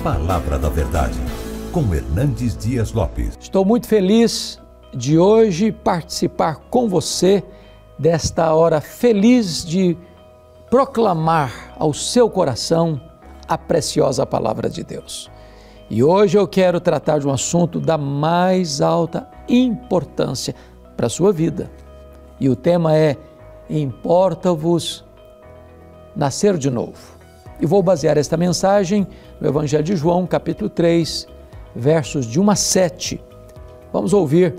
Palavra da Verdade, com Hernandes Dias Lopes. Estou muito feliz de hoje participar com você desta hora feliz de proclamar ao seu coração a preciosa Palavra de Deus. E hoje eu quero tratar de um assunto da mais alta importância para a sua vida. E o tema é: importa-vos nascer de novo. E vou basear esta mensagem no Evangelho de João, capítulo 3, versos de 1 a 7. Vamos ouvir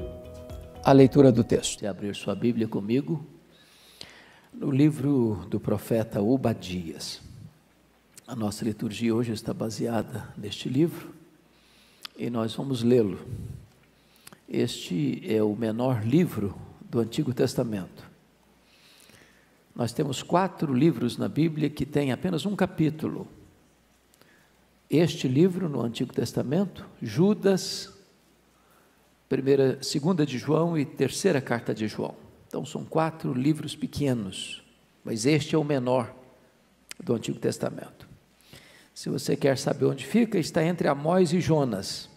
a leitura do texto. Se abrir sua Bíblia comigo, no livro do profeta Obadias. A nossa liturgia hoje está baseada neste livro e nós vamos lê-lo. Este é o menor livro do Antigo Testamento. Nós temos 4 livros na Bíblia que têm apenas um capítulo. Este livro no Antigo Testamento, Judas, 2ª de João e 3ª carta de João. Então são 4 livros pequenos, mas este é o menor do Antigo Testamento. Se você quer saber onde fica, está entre Amós e Jonas.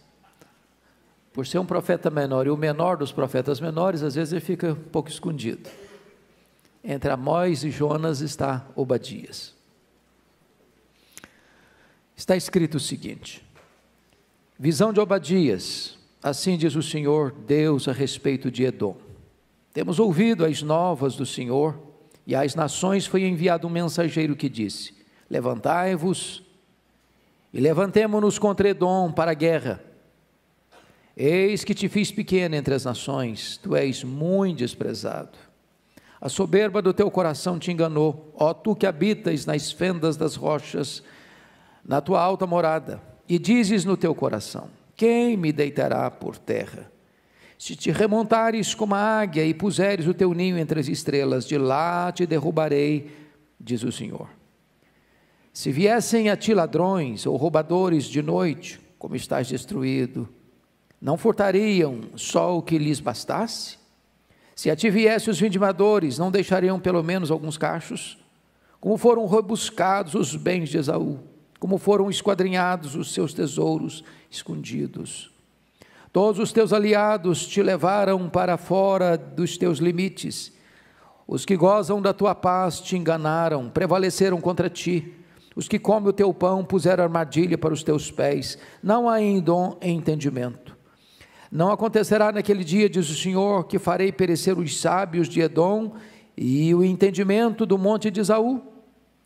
Por ser um profeta menor e o menor dos profetas menores, às vezes ele fica um pouco escondido. Entre Amós e Jonas está Obadias. Está escrito o seguinte: visão de Obadias, assim diz o Senhor Deus a respeito de Edom. Temos ouvido as novas do Senhor, e às nações foi enviado um mensageiro que disse: levantai-vos e levantemo-nos contra Edom para a guerra. Eis que te fiz pequeno entre as nações, tu és muito desprezado. A soberba do teu coração te enganou, ó tu que habitas nas fendas das rochas, na tua alta morada, e dizes no teu coração: quem me deitará por terra? Se te remontares como a águia e puseres o teu ninho entre as estrelas, de lá te derrubarei, diz o Senhor. Se viessem a ti ladrões ou roubadores de noite, como estás destruído, não furtariam só o que lhes bastasse? Se a ti viessem os vindimadores, não deixariam pelo menos alguns cachos? Como foram rebuscados os bens de Esaú, como foram esquadrinhados os seus tesouros escondidos. Todos os teus aliados te levaram para fora dos teus limites. Os que gozam da tua paz te enganaram, prevaleceram contra ti. Os que comem o teu pão puseram armadilha para os teus pés. Não há em Edom entendimento. Não acontecerá naquele dia, diz o Senhor, que farei perecer os sábios de Edom e o entendimento do monte de Esaú.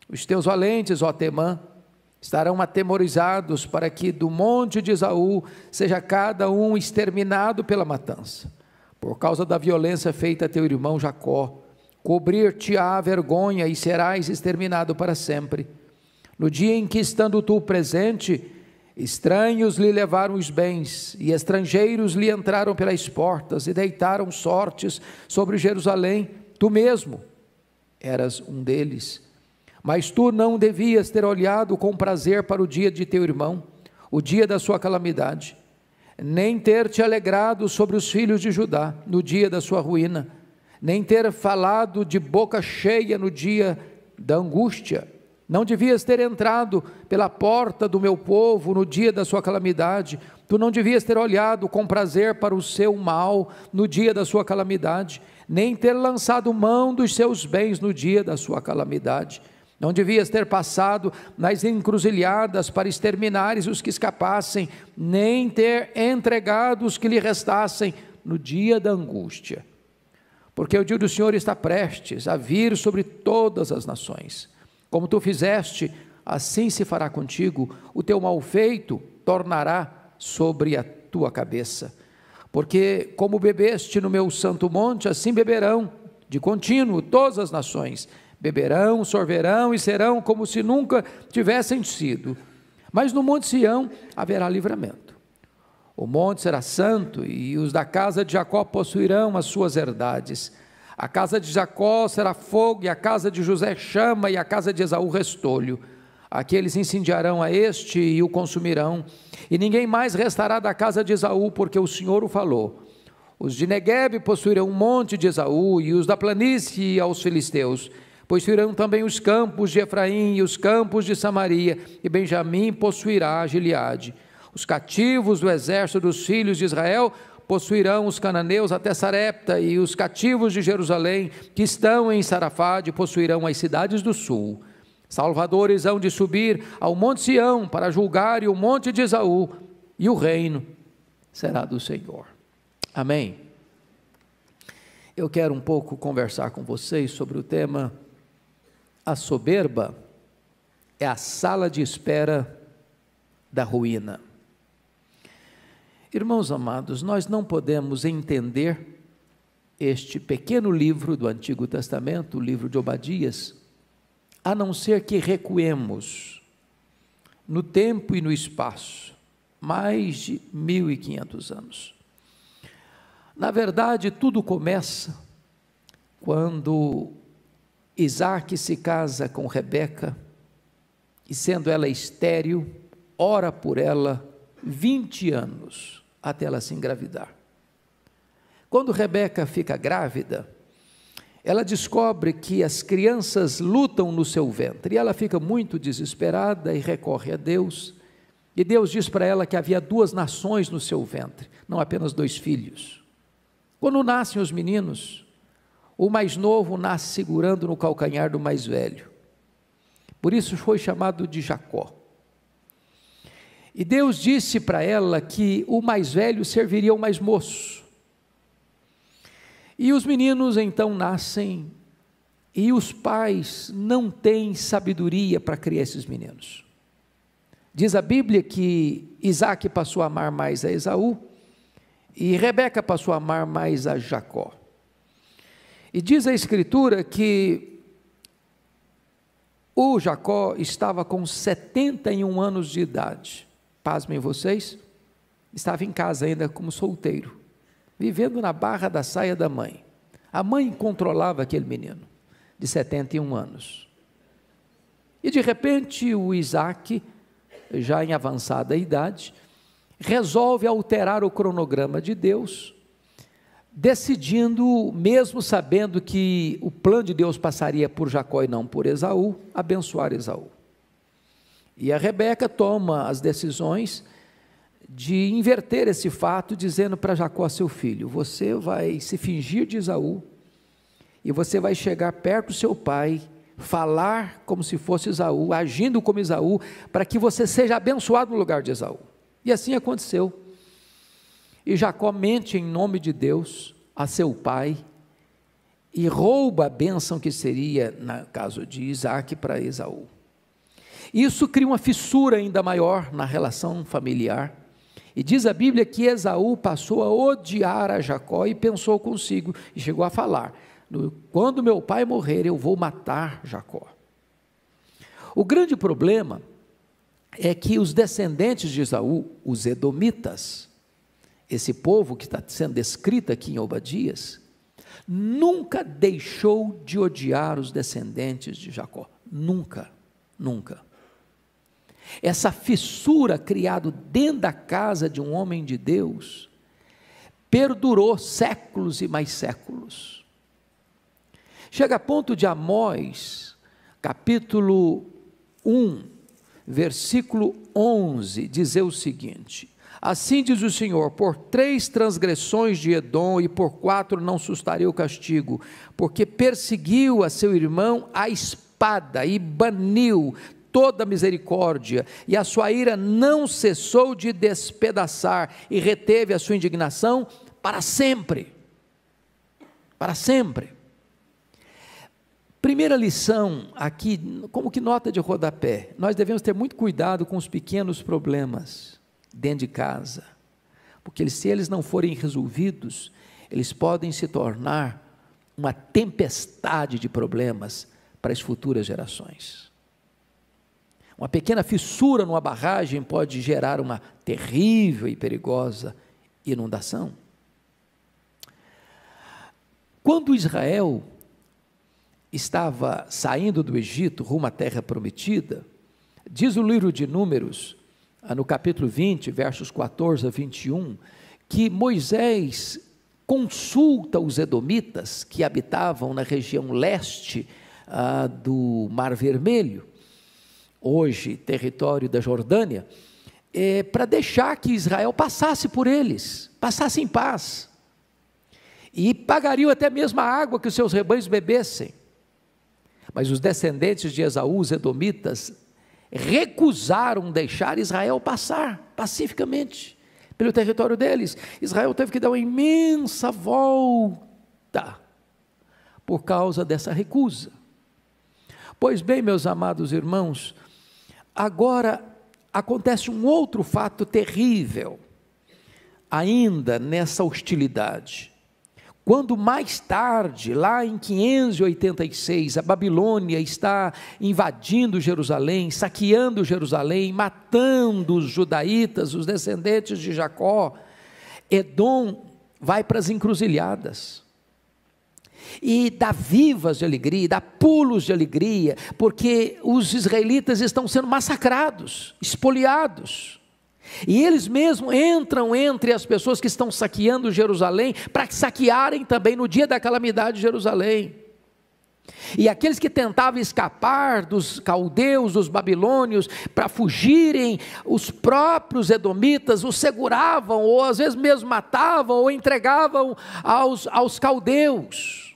Os teus valentes, ó Temã, estarão atemorizados para que do monte de Esaú seja cada um exterminado pela matança. Por causa da violência feita a teu irmão Jacó, cobrir-te-á a vergonha e serás exterminado para sempre. No dia em que, estando tu presente, estranhos lhe levaram os bens, e estrangeiros lhe entraram pelas portas, e deitaram sortes sobre Jerusalém. Tu mesmo eras um deles. Mas tu não devias ter olhado com prazer para o dia de teu irmão, o dia da sua calamidade, nem ter te alegrado sobre os filhos de Judá, no dia da sua ruína, nem ter falado de boca cheia no dia da angústia. Não devias ter entrado pela porta do meu povo no dia da sua calamidade. Tu não devias ter olhado com prazer para o seu mal no dia da sua calamidade, nem ter lançado mão dos seus bens no dia da sua calamidade. Não devias ter passado nas encruzilhadas para exterminares os que escapassem, nem ter entregado os que lhe restassem no dia da angústia. Porque o dia do Senhor está prestes a vir sobre todas as nações. Como tu fizeste, assim se fará contigo, o teu mal feito tornará sobre a tua cabeça. Porque como bebeste no meu santo monte, assim beberão de contínuo todas as nações. Beberão, sorverão e serão como se nunca tivessem sido. Mas no monte Sião haverá livramento. O monte será santo e os da casa de Jacó possuirão as suas herdades. A casa de Jacó será fogo, e a casa de José chama, e a casa de Esaú restolho. Aqueles incendiarão a este e o consumirão, e ninguém mais restará da casa de Esaú, porque o Senhor o falou. Os de Neguebe possuirão um monte de Esaú, e os da planície aos filisteus, Possuirão também os campos de Efraim e os campos de Samaria, e Benjamim possuirá Gileade. Os cativos do exército dos filhos de Israel possuirão os cananeus até Sarepta, e os cativos de Jerusalém, que estão em Sarafade, possuirão as cidades do sul. Salvadores hão de subir ao monte Sião para julgar o monte de Esaú, e o reino será do Senhor. Amém. Eu quero um pouco conversar com vocês sobre o tema: a soberba é a sala de espera da ruína. Irmãos amados, nós não podemos entender este pequeno livro do Antigo Testamento, o livro de Obadias, a não ser que recuemos no tempo e no espaço, mais de 1500 anos. Na verdade, tudo começa quando Isaac se casa com Rebeca, e sendo ela estéril, ora por ela 20 anos, até ela se engravidar. Quando Rebeca fica grávida, ela descobre que as crianças lutam no seu ventre, e ela fica muito desesperada e recorre a Deus, e Deus diz para ela que havia 2 nações no seu ventre, não apenas 2 filhos. Quando nascem os meninos, o mais novo nasce segurando no calcanhar do mais velho, por isso foi chamado de Jacó. E Deus disse para ela que o mais velho serviria ao mais moço. E os meninos então nascem, e os pais não têm sabedoria para criar esses meninos. Diz a Bíblia que Isaac passou a amar mais a Esaú, e Rebeca passou a amar mais a Jacó. E diz a Escritura que o Jacó estava com 71 anos de idade. Pasmem vocês, estava em casa ainda como solteiro, vivendo na barra da saia da mãe. A mãe controlava aquele menino, de 71 anos. E de repente o Isaac, já em avançada idade, resolve alterar o cronograma de Deus, decidindo, mesmo sabendo que o plano de Deus passaria por Jacó e não por Esaú, abençoar Esaú. E a Rebeca toma as decisões de inverter esse fato, dizendo para Jacó, seu filho: você vai se fingir de Esaú, e você vai chegar perto do seu pai, falar como se fosse Esaú, agindo como Esaú, para que você seja abençoado no lugar de Esaú. E assim aconteceu. E Jacó mente em nome de Deus a seu pai, e rouba a bênção que seria, no caso de Isaac, para Esaú. Isso cria uma fissura ainda maior na relação familiar, e diz a Bíblia que Esaú passou a odiar a Jacó, e pensou consigo, e chegou a falar: quando meu pai morrer, eu vou matar Jacó. O grande problema é que os descendentes de Esaú, os edomitas, esse povo que está sendo descrito aqui em Obadias, nunca deixou de odiar os descendentes de Jacó, nunca, nunca. Essa fissura criada dentro da casa de um homem de Deus, perdurou séculos e mais séculos. Chega a ponto de Amós, capítulo 1, versículo 11, dizer o seguinte: assim diz o Senhor, por 3 transgressões de Edom, e por 4 não sustarei o castigo, porque perseguiu a seu irmão a espada, e baniu toda misericórdia, e a sua ira não cessou de despedaçar, e reteve a sua indignação para sempre. Para sempre. Primeira lição aqui, como que nota de rodapé: nós devemos ter muito cuidado com os pequenos problemas dentro de casa, porque se eles não forem resolvidos, eles podem se tornar uma tempestade de problemas para as futuras gerações. Uma pequena fissura numa barragem pode gerar uma terrível e perigosa inundação. Quando Israel estava saindo do Egito rumo à terra prometida, diz o livro de Números, no capítulo 20, versos 14 a 21, que Moisés consulta os edomitas que habitavam na região leste do Mar Vermelho, hoje território da Jordânia, para deixar que Israel passasse por eles, passasse em paz, e pagariam até mesmo a água que os seus rebanhos bebessem. Mas os descendentes de Esaú, os edomitas, recusaram deixar Israel passar pacificamente pelo território deles. Israel teve que dar uma imensa volta por causa dessa recusa. Pois bem, meus amados irmãos, agora acontece um outro fato terrível, ainda nessa hostilidade. Quando mais tarde, lá em 586, a Babilônia está invadindo Jerusalém, saqueando Jerusalém, matando os judaítas, os descendentes de Jacó, Edom vai para as encruzilhadas, e dá vivas de alegria, dá pulos de alegria, porque os israelitas estão sendo massacrados, espoliados, e eles mesmos entram entre as pessoas que estão saqueando Jerusalém, para saquearem também no dia da calamidade de Jerusalém. E aqueles que tentavam escapar dos caldeus, dos babilônios, para fugirem, os próprios edomitas os seguravam, ou às vezes mesmo matavam, ou entregavam aos caldeus.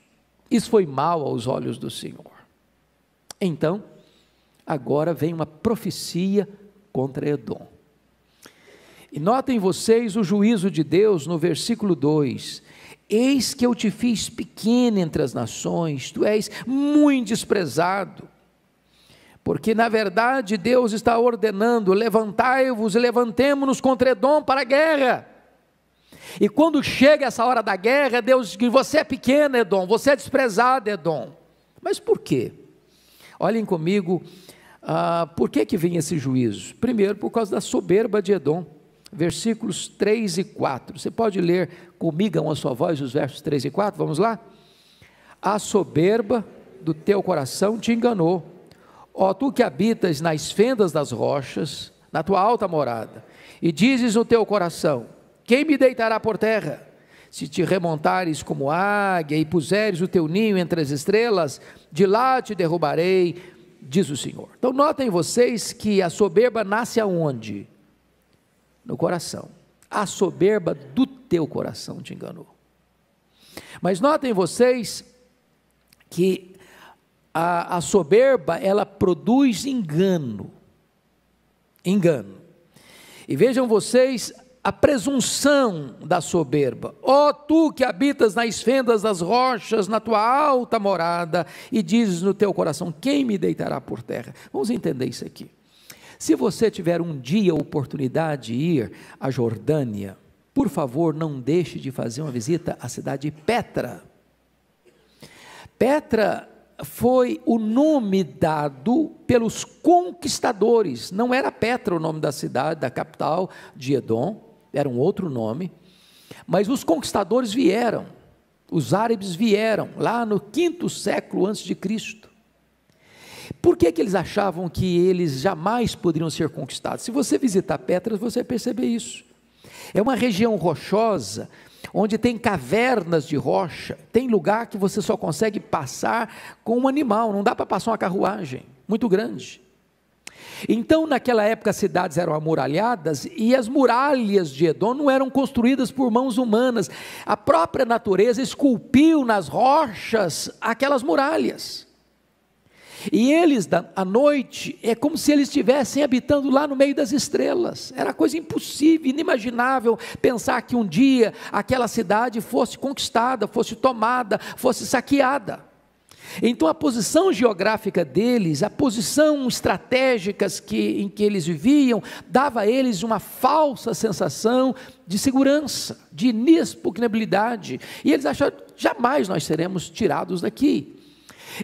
Isso foi mal aos olhos do Senhor. Então, agora vem uma profecia contra Edom. E notem vocês o juízo de Deus no versículo 2, eis que eu te fiz pequeno entre as nações, tu és muito desprezado, porque na verdade Deus está ordenando, levantai-vos e levantemo-nos contra Edom para a guerra, e quando chega essa hora da guerra, Deus diz que você é pequeno Edom, você é desprezado Edom. Mas por quê? Olhem comigo, por que vem esse juízo? Primeiro, por causa da soberba de Edom. Versículos 3 e 4, você pode ler comigo a sua voz os versos 3 e 4, vamos lá? A soberba do teu coração te enganou, ó tu que habitas nas fendas das rochas, na tua alta morada, e dizes no teu coração, quem me deitará por terra? Se te remontares como águia e puseres o teu ninho entre as estrelas, de lá te derrubarei, diz o Senhor. Então notem vocês que a soberba nasce aonde? No coração. A soberba do teu coração te enganou. Mas notem vocês que a soberba, ela produz engano. E vejam vocês a presunção da soberba. Ó tu que habitas nas fendas das rochas, na tua alta morada, e dizes no teu coração, quem me deitará por terra? Vamos entender isso aqui. Se você tiver um dia a oportunidade de ir à Jordânia, por favor, não deixe de fazer uma visita à cidade de Petra. Petra foi o nome dado pelos conquistadores, não era Petra o nome da cidade, da capital de Edom, era um outro nome, mas os conquistadores vieram, os árabes vieram, lá no 5º século antes de Cristo. Por que eles achavam que eles jamais poderiam ser conquistados? Se você visitar Petra, você vai perceber isso. É uma região rochosa, onde tem cavernas de rocha, tem lugar que você só consegue passar com um animal, não dá para passar uma carruagem, muito grande. Então, naquela época, as cidades eram amuralhadas, e as muralhas de Edom não eram construídas por mãos humanas, a própria natureza esculpiu nas rochas aquelas muralhas. E eles, à noite, é como se eles estivessem habitando lá no meio das estrelas. Era coisa impossível, inimaginável pensar que um dia aquela cidade fosse conquistada, fosse tomada, fosse saqueada. Então a posição geográfica deles, a posição estratégica em que eles viviam, dava a eles uma falsa sensação de segurança, de inexpugnabilidade. E eles acharam, jamais nós seremos tirados daqui.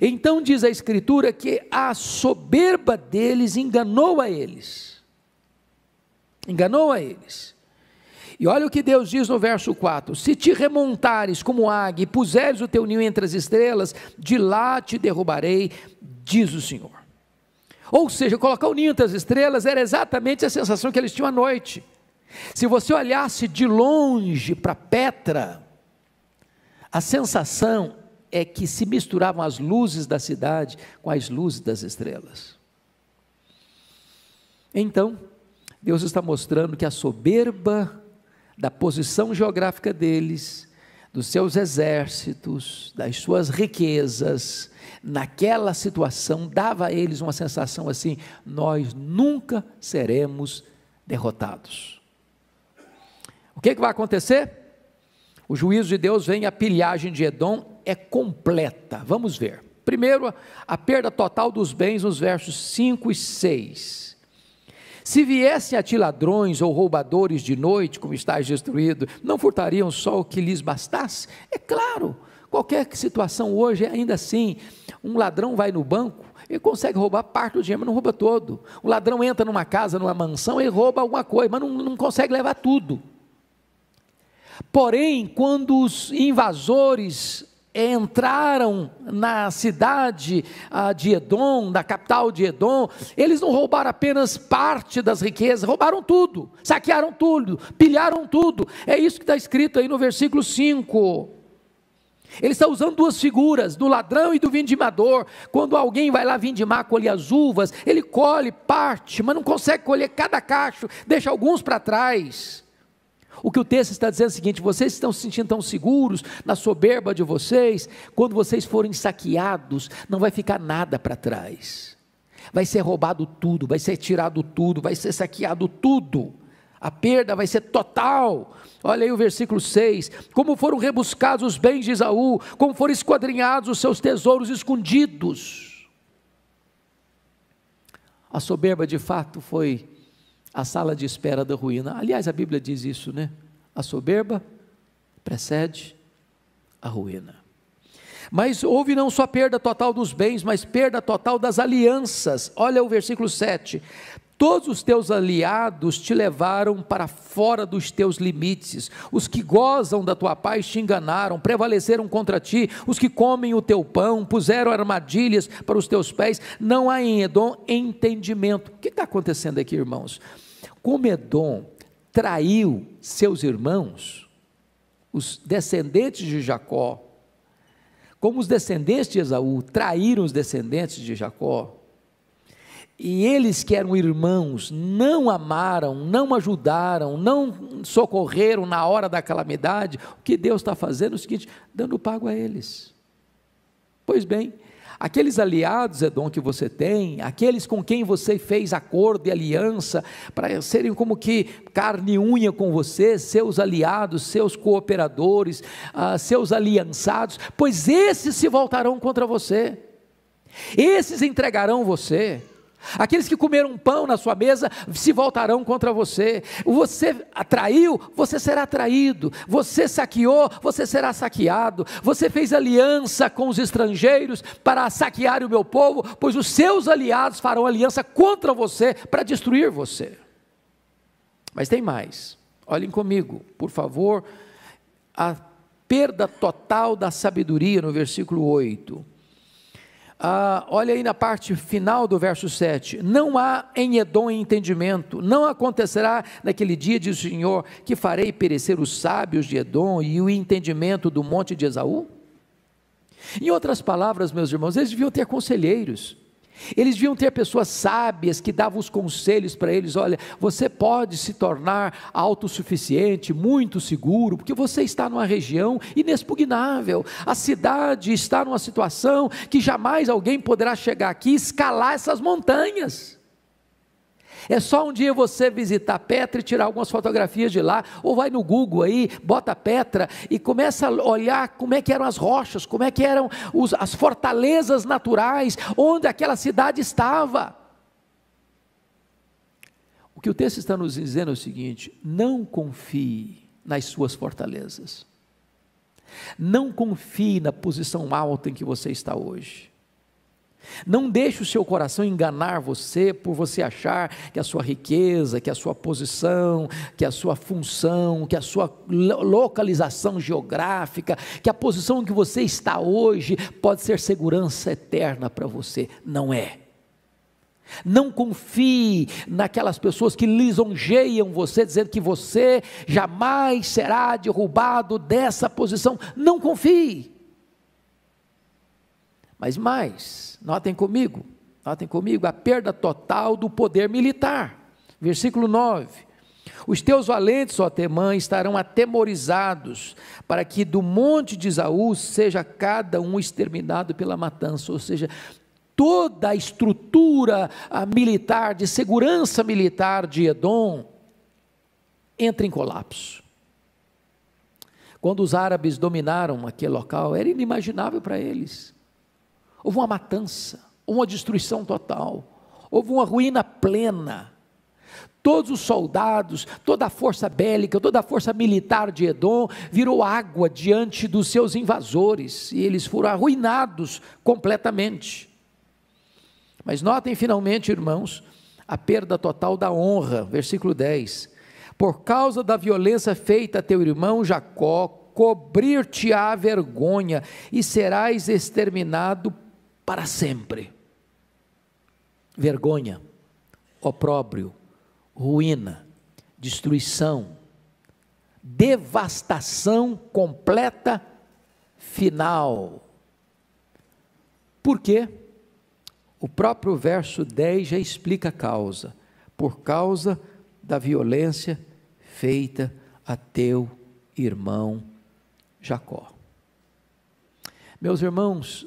Então diz a Escritura que a soberba deles enganou a eles. E olha o que Deus diz no verso 4, se te remontares como águia e puseres o teu ninho entre as estrelas, de lá te derrubarei, diz o Senhor. Ou seja, colocar o ninho entre as estrelas era exatamente a sensação que eles tinham à noite. Se você olhasse de longe para Petra, a sensação é que se misturavam as luzes da cidade com as luzes das estrelas. Então, Deus está mostrando que a soberba da posição geográfica deles, dos seus exércitos, das suas riquezas, naquela situação, dava a eles uma sensação assim: nós nunca seremos derrotados. O que vai acontecer? O juízo de Deus vem, a pilhagem de Edom é completa. Vamos ver. Primeiro, a perda total dos bens nos versos 5 e 6. Se viessem a ti ladrões ou roubadores de noite, como estás destruído, não furtariam só o que lhes bastasse? É claro, qualquer situação hoje é ainda assim. Um ladrão vai no banco, ele consegue roubar parte do dinheiro, mas não rouba todo. O ladrão entra numa casa, numa mansão, ele rouba alguma coisa, mas não consegue levar tudo. Porém, quando os invasores entraram na cidade de Edom, na capital de Edom, eles não roubaram apenas parte das riquezas, roubaram tudo, saquearam tudo, pilharam tudo. É isso que está escrito aí no versículo 5. Ele está usando duas figuras, do ladrão e do vindimador. Quando alguém vai lá vindimar, colher as uvas, ele colhe parte, mas não consegue colher cada cacho, deixa alguns para trás. O que o texto está dizendo é o seguinte: vocês estão se sentindo tão seguros na soberba de vocês, quando vocês forem saqueados, não vai ficar nada para trás, vai ser roubado tudo, vai ser tirado tudo, vai ser saqueado tudo, a perda vai ser total. Olha aí o versículo 6, como foram rebuscados os bens de Esaú, como foram esquadrinhados os seus tesouros escondidos. A soberba de fato foi a sala de espera da ruína. Aliás, a Bíblia diz isso, né? A soberba precede a ruína. Mas houve não só perda total dos bens, mas perda total das alianças. Olha o versículo 7. Todos os teus aliados te levaram para fora dos teus limites. Os que gozam da tua paz te enganaram, prevaleceram contra ti. Os que comem o teu pão puseram armadilhas para os teus pés. Não há em Edom entendimento. O que está acontecendo aqui, irmãos? Como Edom traiu seus irmãos, os descendentes de Jacó, como os descendentes de Esaú traíram os descendentes de Jacó, e eles que eram irmãos não amaram, não ajudaram, não socorreram na hora da calamidade, o que Deus está fazendo é o seguinte: dando pago a eles. Pois bem, aqueles aliados, Edom, que você tem, aqueles com quem você fez acordo e aliança, para serem como que carne e unha com você, seus aliados, seus cooperadores, seus aliançados, pois esses se voltarão contra você, esses entregarão você. Aqueles que comeram pão na sua mesa se voltarão contra você. Você atraiu, você será traído. Você saqueou, você será saqueado. Você fez aliança com os estrangeiros para saquear o meu povo, pois os seus aliados farão aliança contra você para destruir você. Mas tem mais. Olhem comigo, por favor, a perda total da sabedoria no versículo 8. Olha aí na parte final do verso 7, não há em Edom entendimento, não acontecerá naquele dia, diz o Senhor, que farei perecer os sábios de Edom e o entendimento do monte de Esaú? Em outras palavras, meus irmãos, eles deviam ter conselheiros, eles deviam ter pessoas sábias que davam os conselhos para eles: olha, você pode se tornar autossuficiente, muito seguro, porque você está numa região inexpugnável, a cidade está numa situação que jamais alguém poderá chegar aqui e escalar essas montanhas. É só um dia você visitar Petra e tirar algumas fotografias de lá, ou vai no Google aí, bota Petra e começa a olhar como é que eram as rochas, como é que eram as fortalezas naturais, onde aquela cidade estava. O que o texto está nos dizendo é o seguinte: não confie nas suas fortalezas, não confie na posição alta em que você está hoje. Não deixe o seu coração enganar você, por você achar que a sua riqueza, que a sua posição, que a sua função, que a sua localização geográfica, que a posição em que você está hoje pode ser segurança eterna para você. Não é. Não confie naquelas pessoas que lisonjeiam você, dizendo que você jamais será derrubado dessa posição. Não confie. Mas mais, notem comigo, a perda total do poder militar. Versículo 9: os teus valentes, ó Temã, estarão atemorizados, para que do monte de Esaú seja cada um exterminado pela matança. Ou seja, toda a estrutura militar, de segurança militar de Edom, entra em colapso. Quando os árabes dominaram aquele local, era inimaginável para eles. Houve uma matança, uma destruição total, houve uma ruína plena. Todos os soldados, toda a força bélica, toda a força militar de Edom virou água diante dos seus invasores, e eles foram arruinados completamente. Mas notem finalmente, irmãos, a perda total da honra. Versículo 10: por causa da violência feita a teu irmão Jacó, cobrir-te-á vergonha, e serás exterminado para sempre. Vergonha, opróbrio, ruína, destruição, devastação completa, final. Por quê? O próprio verso 10 já explica a causa: por causa da violência feita a teu irmão Jacó. Meus irmãos,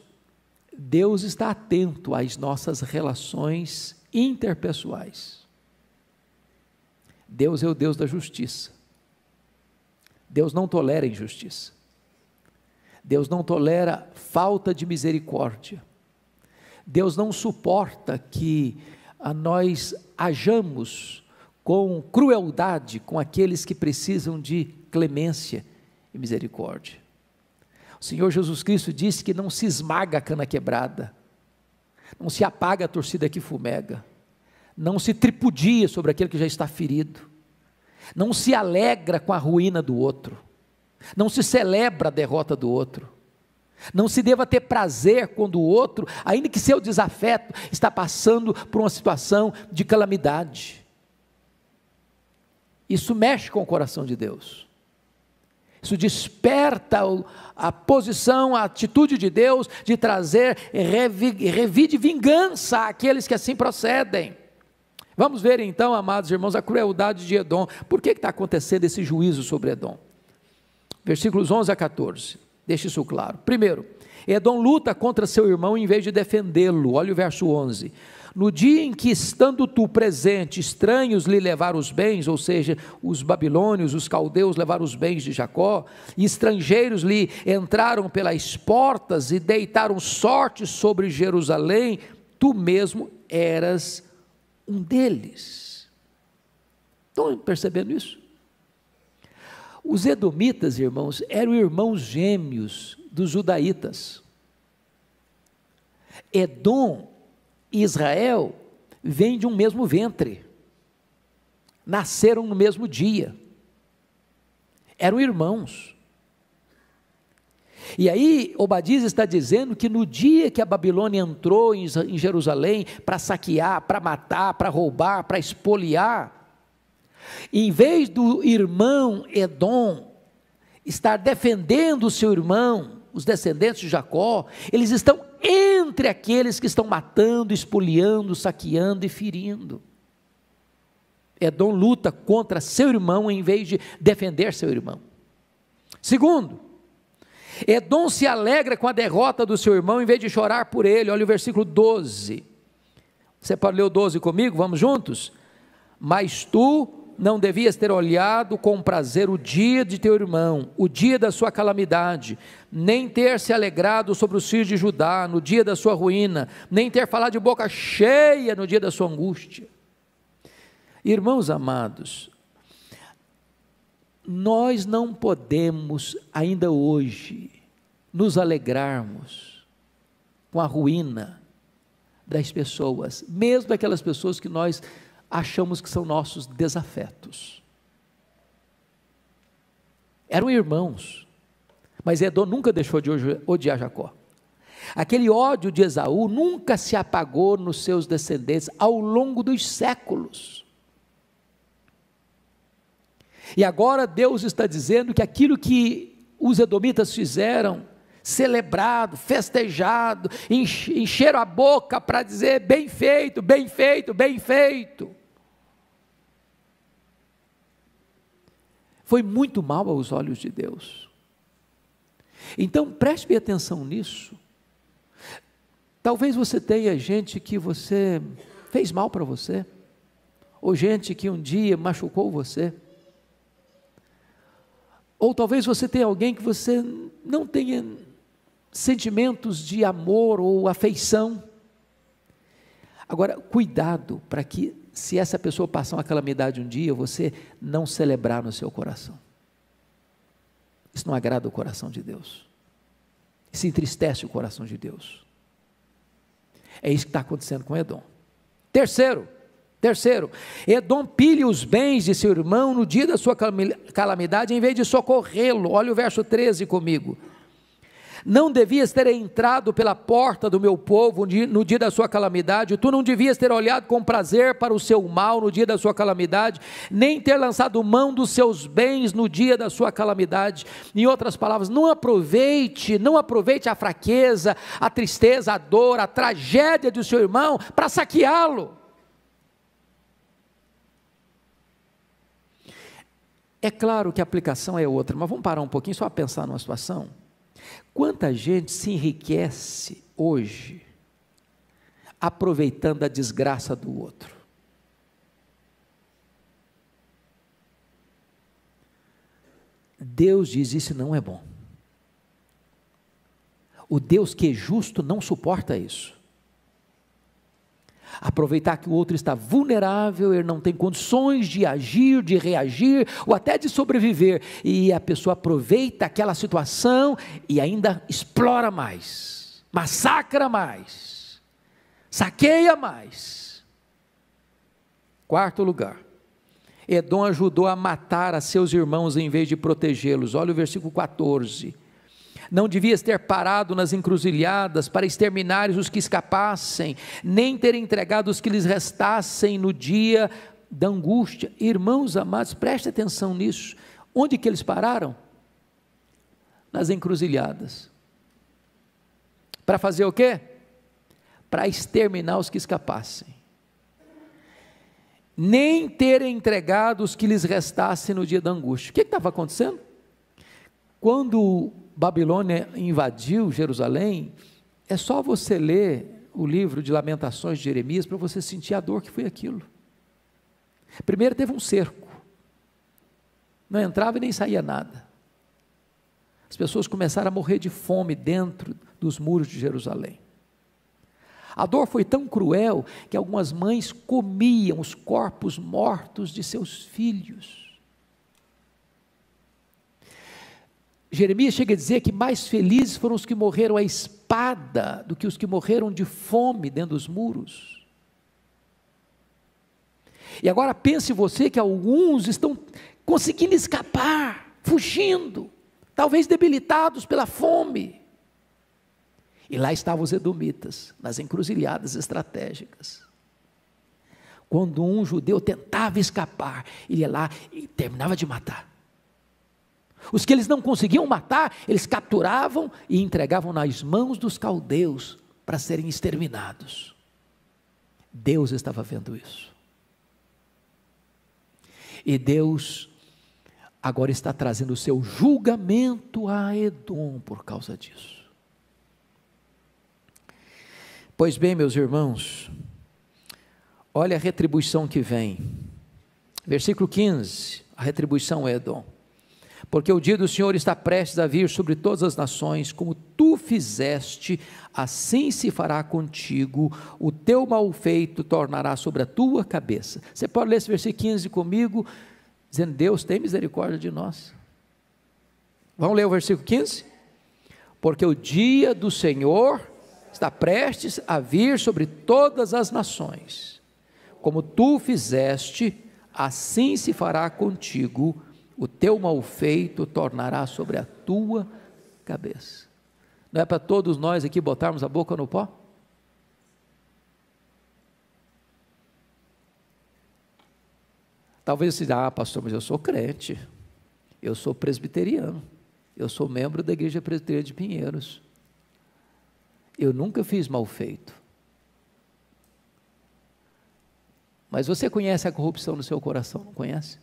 Deus está atento às nossas relações interpessoais. Deus é o Deus da justiça. Deus não tolera injustiça. Deus não tolera falta de misericórdia. Deus não suporta que nós hajamos com crueldade com aqueles que precisam de clemência e misericórdia. O Senhor Jesus Cristo disse que não se esmaga a cana quebrada, não se apaga a torcida que fumega, não se tripudia sobre aquele que já está ferido, não se alegra com a ruína do outro, não se celebra a derrota do outro, não se deva ter prazer quando o outro, ainda que seu desafeto, está passando por uma situação de calamidade. Isso mexe com o coração de Deus. Isso desperta a posição, a atitude de Deus de trazer revide vingança àqueles que assim procedem. Vamos ver então, amados irmãos, a crueldade de Edom. Por que está acontecendo esse juízo sobre Edom? Versículos 11 a 14, deixa isso claro. Primeiro, Edom luta contra seu irmão em vez de defendê-lo. Olha o verso 11: no dia em que, estando tu presente, estranhos lhe levaram os bens, ou seja, os babilônios, os caldeus levaram os bens de Jacó, e estrangeiros lhe entraram pelas portas e deitaram sorte sobre Jerusalém, tu mesmo eras um deles. Estão percebendo isso? Os edomitas, irmãos, eram irmãos gêmeos dos judaítas. Edom e Israel vêm de um mesmo ventre, nasceram no mesmo dia, eram irmãos. E aí Obadias está dizendo que no dia que a Babilônia entrou em Jerusalém para saquear, para matar, para roubar, para espoliar, em vez do irmão Edom estar defendendo o seu irmão, os descendentes de Jacó, eles estão entre aqueles que estão matando, espoliando, saqueando e ferindo. Edom luta contra seu irmão em vez de defender seu irmão. Segundo, Edom se alegra com a derrota do seu irmão em vez de chorar por ele. Olha o versículo 12. Você pode ler o 12 comigo? Vamos juntos? Mas tu não devias ter olhado com prazer o dia de teu irmão, o dia da sua calamidade, nem ter se alegrado sobre os filhos de Judá no dia da sua ruína, nem ter falado de boca cheia no dia da sua angústia. Irmãos amados, nós não podemos ainda hoje nos alegrarmos com a ruína das pessoas, mesmo daquelas pessoas que nós achamos que são nossos desafetos. Eram irmãos, mas Edom nunca deixou de odiar Jacó. Aquele ódio de Esaú nunca se apagou nos seus descendentes ao longo dos séculos. E agora Deus está dizendo que aquilo que os edomitas fizeram celebrado, festejado, encheram a boca para dizer bem feito, bem feito, bem feito. Foi muito mal aos olhos de Deus. Então preste bem atenção nisso. Talvez você tenha gente que você fez mal para você, ou gente que um dia machucou você, ou talvez você tenha alguém que você não tenha sentimentos de amor ou afeição. Agora, cuidado para que, se essa pessoa passar uma calamidade um dia, você não celebrar no seu coração. Isso não agrada o coração de Deus. Isso entristece o coração de Deus. É isso que está acontecendo com Edom. Terceiro, Edom pilha os bens de seu irmão no dia da sua calamidade, em vez de socorrê-lo. Olha o verso 13 comigo. Não devias ter entrado pela porta do meu povo no dia da sua calamidade, tu não devias ter olhado com prazer para o seu mal no dia da sua calamidade, nem ter lançado mão dos seus bens no dia da sua calamidade. Em outras palavras, não aproveite a fraqueza, a tristeza, a dor, a tragédia do seu irmão para saqueá-lo. É claro que a aplicação é outra, mas vamos parar um pouquinho só para pensar numa situação. Quanta gente se enriquece hoje aproveitando a desgraça do outro? Deus diz: isso não é bom. O Deus que é justo não suporta isso. Aproveitar que o outro está vulnerável, ele não tem condições de agir, de reagir, ou até de sobreviver, e a pessoa aproveita aquela situação e ainda explora mais, massacra mais, saqueia mais. Quarto lugar, Edom ajudou a matar a seus irmãos em vez de protegê-los. Olha o versículo 14. Não devias ter parado nas encruzilhadas para exterminares os que escapassem, nem ter entregado os que lhes restassem no dia da angústia. Irmãos amados, preste atenção nisso. Onde que eles pararam? Nas encruzilhadas. Para fazer o quê? Para exterminar os que escapassem. Nem ter entregado os que lhes restassem no dia da angústia. O que estava acontecendo? Quando Babilônia invadiu Jerusalém, é só você ler o livro de Lamentações de Jeremias para você sentir a dor que foi aquilo. Primeiro teve um cerco, não entrava e nem saía nada. As pessoas começaram a morrer de fome dentro dos muros de Jerusalém. A dor foi tão cruel que algumas mães comiam os corpos mortos de seus filhos. Jeremias chega a dizer que mais felizes foram os que morreram à espada do que os que morreram de fome dentro dos muros. E agora pense você que alguns estão conseguindo escapar, fugindo, talvez debilitados pela fome. E lá estavam os edomitas, nas encruzilhadas estratégicas. Quando um judeu tentava escapar, ele ia lá e terminava de matar. Os que eles não conseguiam matar, eles capturavam e entregavam nas mãos dos caldeus para serem exterminados. Deus estava vendo isso. E Deus agora está trazendo o seu julgamento a Edom por causa disso. Pois bem, meus irmãos, olha a retribuição que vem. Versículo 15, a retribuição é Edom. Porque o dia do Senhor está prestes a vir sobre todas as nações, como tu fizeste, assim se fará contigo, o teu malfeito tornará sobre a tua cabeça. Você pode ler esse versículo 15 comigo, dizendo: Deus tem misericórdia de nós. Vamos ler o versículo 15? Porque o dia do Senhor está prestes a vir sobre todas as nações, como tu fizeste, assim se fará contigo, o teu malfeito tornará sobre a tua cabeça. Não é para todos nós aqui botarmos a boca no pó? Talvez você diga: pastor, mas eu sou crente, eu sou presbiteriano, Eu sou membro da Igreja Presbiteriana de Pinheiros. Eu nunca fiz mal feito. Mas você conhece a corrupção no seu coração, não conhece?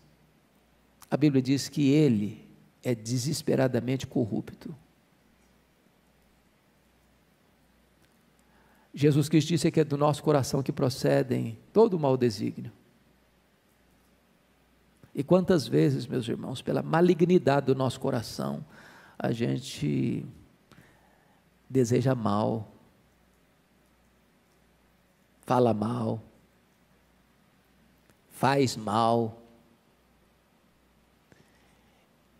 A Bíblia diz que ele é desesperadamente corrupto. Jesus Cristo disse que é do nosso coração que procedem todo o mau desígnio. E quantas vezes, meus irmãos, pela malignidade do nosso coração, a gente deseja mal, fala mal, faz mal.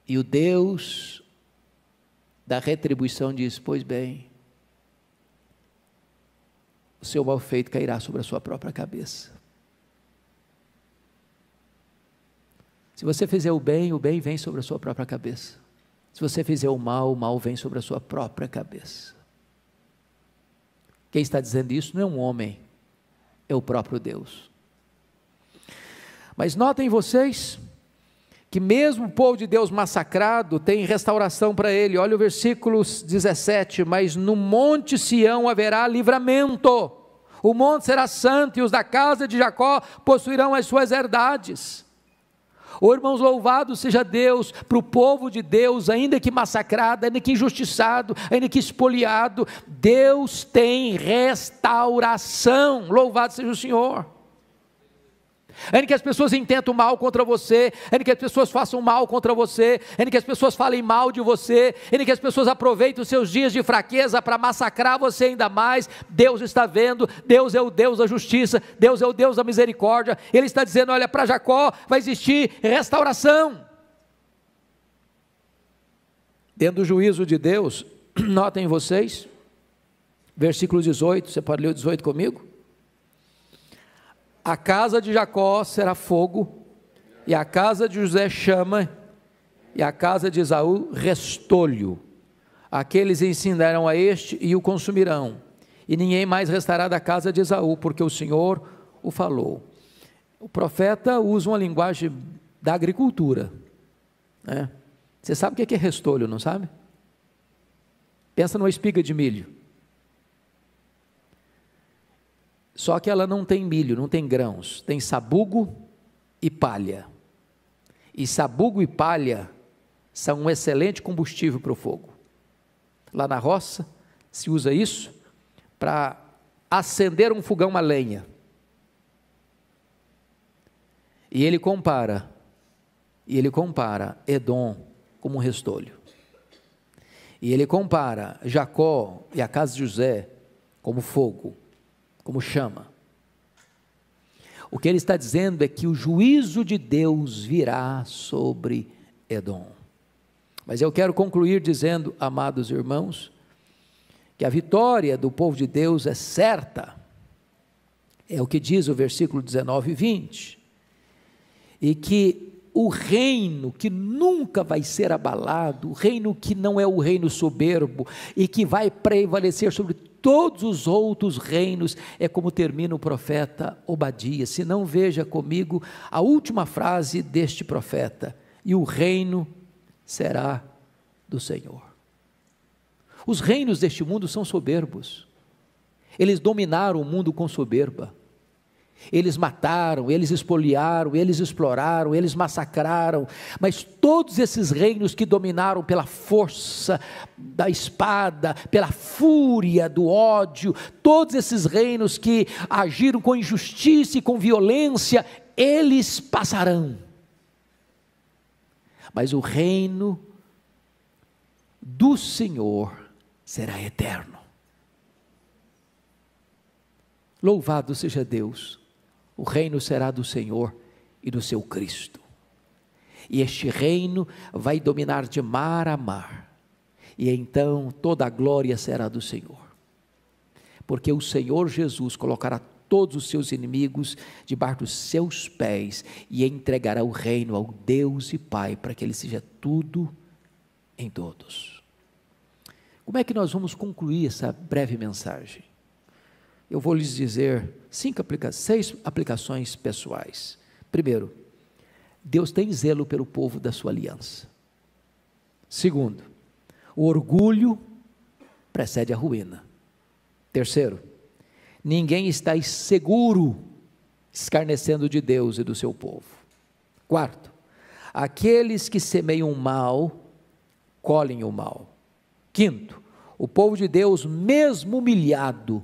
E o Deus da retribuição diz: pois bem, o seu mal feito cairá sobre a sua própria cabeça. Se você fizer o bem vem sobre a sua própria cabeça. Se você fizer o mal vem sobre a sua própria cabeça. Quem está dizendo isso não é um homem, é o próprio Deus. Mas notem vocês que mesmo o povo de Deus massacrado tem restauração para ele. Olha o versículo 17: mas no monte Sião haverá livramento, o monte será santo e os da casa de Jacó possuirão as suas herdades. Oh, irmãos, louvado seja Deus para o povo de Deus, ainda que massacrado, ainda que injustiçado, ainda que espoliado, Deus tem restauração. Louvado seja o Senhor. Ainda que as pessoas intentem mal contra você, ainda que as pessoas façam mal contra você, ainda que as pessoas falem mal de você, ainda que as pessoas aproveitem os seus dias de fraqueza para massacrar você ainda mais, Deus está vendo. Deus é o Deus da justiça, Deus é o Deus da misericórdia. Ele está dizendo: olha, para Jacó vai existir restauração. Dentro do juízo de Deus, notem vocês, versículo 18, você pode ler o 18 comigo? A casa de Jacó será fogo, e a casa de José chama, e a casa de Esaú restolho. Aqueles ensinarão a este e o consumirão, e ninguém mais restará da casa de Esaú, porque o Senhor o falou. O profeta usa uma linguagem da agricultura, né? Você sabe o que é restolho, não sabe? Pensa numa espiga de milho. Só que ela não tem milho, não tem grãos, tem sabugo e palha. E sabugo e palha são um excelente combustível para o fogo. Lá na roça se usa isso para acender um fogão a lenha. E ele compara Edom como um restolho. E ele compara Jacó e a casa de José como fogo, como chama. O que ele está dizendo é que o juízo de Deus virá sobre Edom. Mas eu quero concluir dizendo, amados irmãos, que a vitória do povo de Deus é certa. É o que diz o versículo 19 e 20. E que o reino que nunca vai ser abalado, o reino que não é o reino soberbo e que vai prevalecer sobre todos os outros reinos, é como termina o profeta Obadias. Se não, veja comigo a última frase deste profeta: e o reino será do Senhor. Os reinos deste mundo são soberbos, eles dominaram o mundo com soberba. Eles mataram, eles espoliaram, eles exploraram, eles massacraram, mas todos esses reinos que dominaram pela força da espada, pela fúria do ódio, todos esses reinos que agiram com injustiça e com violência, eles passarão. Mas o reino do Senhor será eterno. Louvado seja Deus. O reino será do Senhor e do seu Cristo. E este reino vai dominar de mar a mar. E então toda a glória será do Senhor. Porque o Senhor Jesus colocará todos os seus inimigos debaixo dos seus pés e entregará o reino ao Deus e Pai, para que Ele seja tudo em todos. Como é que nós vamos concluir essa breve mensagem? Eu vou lhes dizer 6 aplicações pessoais. Primeiro, Deus tem zelo pelo povo da sua aliança. Segundo, O orgulho precede a ruína. Terceiro, ninguém está seguro escarnecendo de Deus e do seu povo. Quarto, aqueles que semeiam o mal, colhem o mal. Quinto, o povo de Deus, mesmo humilhado,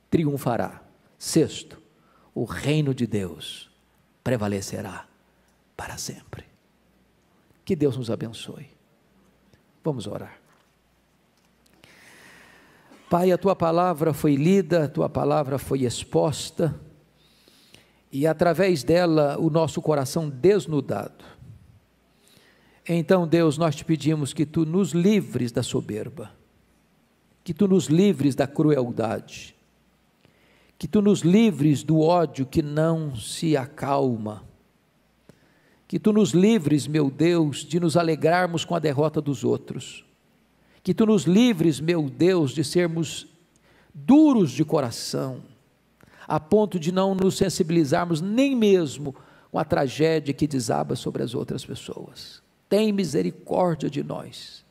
triunfará. Sexto, o reino de Deus prevalecerá para sempre. Que Deus nos abençoe. Vamos orar. Pai, a Tua palavra foi lida, a Tua palavra foi exposta, e através dela o nosso coração desnudado. Então, Deus, nós te pedimos que Tu nos livres da soberba, que Tu nos livres da crueldade, que Tu nos livres do ódio que não se acalma, que Tu nos livres, meu Deus, de nos alegrarmos com a derrota dos outros, que Tu nos livres, meu Deus, de sermos duros de coração, a ponto de não nos sensibilizarmos nem mesmo com a tragédia que desaba sobre as outras pessoas. Tem misericórdia de nós,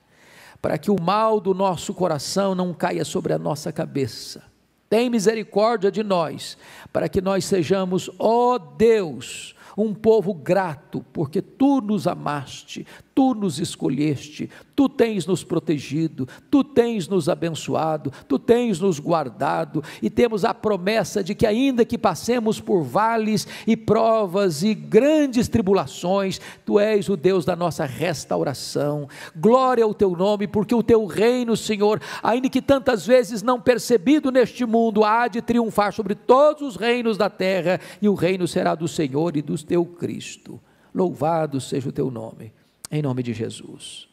para que o mal do nosso coração não caia sobre a nossa cabeça. Tem misericórdia de nós, para que nós sejamos, ó Deus, um povo grato, porque Tu nos amaste, Tu nos escolheste, Tu tens nos protegido, Tu tens nos abençoado, Tu tens nos guardado, e temos a promessa de que ainda que passemos por vales e provas e grandes tribulações, Tu és o Deus da nossa restauração. Glória ao Teu nome, porque o Teu reino, Senhor, ainda que tantas vezes não percebido neste mundo, há de triunfar sobre todos os reinos da terra, e o reino será do Senhor e do Teu Cristo. Louvado seja o Teu nome, em nome de Jesus.